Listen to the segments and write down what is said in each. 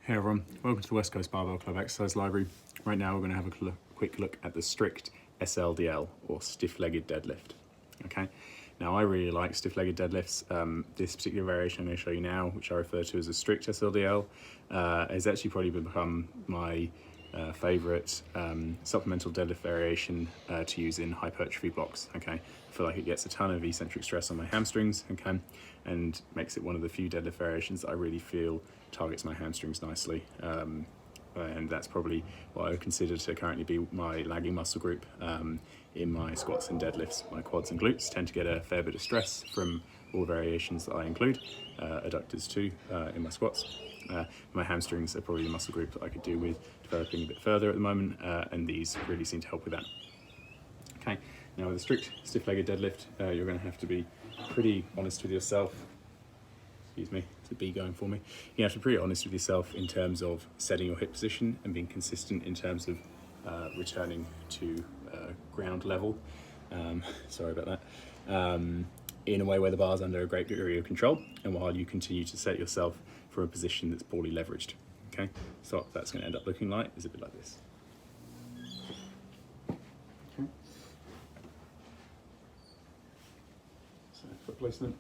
Hey everyone, welcome to the West Coast Barbell Club Exercise Library. Right now we're going to have a quick look at the strict SLDL, or stiff-legged deadlift. Okay, now I really like stiff-legged deadlifts. This particular variation I'm going to show you now, which I refer to as a strict SLDL, has actually probably become my favourite supplemental deadlift variation to use in hypertrophy blocks. Okay, I feel like it gets a ton of eccentric stress on my hamstrings, okay, and makes it one of the few deadlift variations that I really feel targets my hamstrings nicely. And that's probably what I would consider to currently be my lagging muscle group in my squats and deadlifts. My quads and glutes tend to get a fair bit of stress from all the variations that I include, adductors too in my squats. My hamstrings are probably the muscle group that I could do with developing a bit further at the moment, and these really seem to help with that. Okay, now with a strict stiff-legged deadlift, you're going to have to be pretty honest with yourself. Excuse me, it's a bee going for me. You have to be pretty honest with yourself in terms of setting your hip position and being consistent in terms of returning to ground level. Sorry about that. In a way where the bar's under a great degree of control, and while you continue to set yourself for a position that's poorly leveraged. Okay, so what that's going to end up looking like is a bit like this. Okay. So foot placement.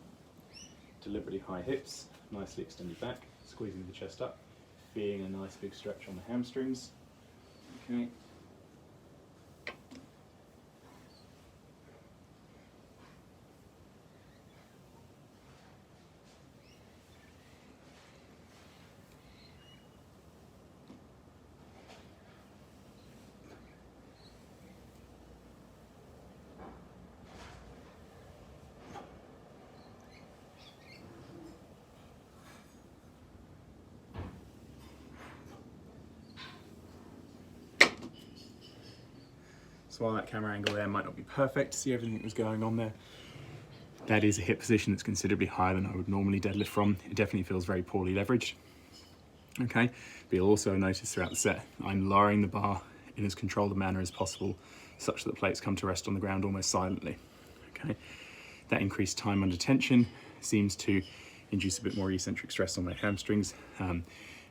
Deliberately high hips, nicely extended back, squeezing the chest up, feeling a nice big stretch on the hamstrings. Okay. So while that camera angle there might not be perfect to see everything that was going on there, that is a hip position that's considerably higher than I would normally deadlift from. It definitely feels very poorly leveraged. Okay, but you'll also notice throughout the set, I'm lowering the bar in as controlled a manner as possible, such that the plates come to rest on the ground almost silently. Okay, that increased time under tension seems to induce a bit more eccentric stress on my hamstrings,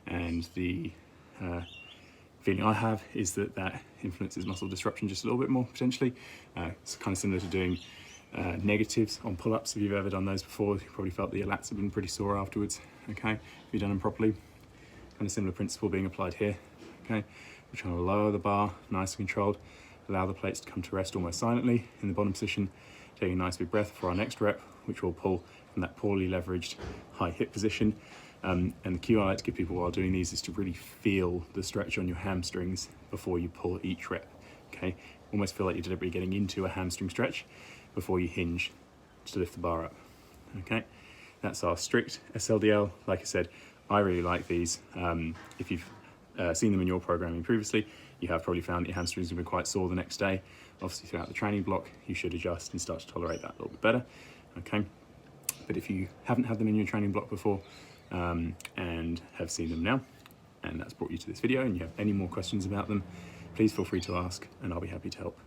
and the feeling I have is that that influences muscle disruption just a little bit more potentially. It's kind of similar to doing negatives on pull-ups. If you've ever done those before, you probably felt that your lats have been pretty sore afterwards. Okay, if you've done them properly. Kind of similar principle being applied here. Okay, we're trying to lower the bar, nice and controlled, allow the plates to come to rest almost silently in the bottom position, taking a nice big breath for our next rep, which will pull from that poorly leveraged high hip position. And the cue I like to give people while doing these is to really feel the stretch on your hamstrings before you pull each rep. Okay, almost feel like you're deliberately getting into a hamstring stretch before you hinge to lift the bar up. Okay, that's our strict SLDL. Like I said, I really like these. If you've seen them in your programming previously, you have probably found that your hamstrings have been quite sore the next day. Obviously throughout the training block, you should adjust and start to tolerate that a little bit better. Okay, but if you haven't had them in your training block before, and have seen them now, and that's brought you to this video, and you have any more questions about them, please feel free to ask and I'll be happy to help.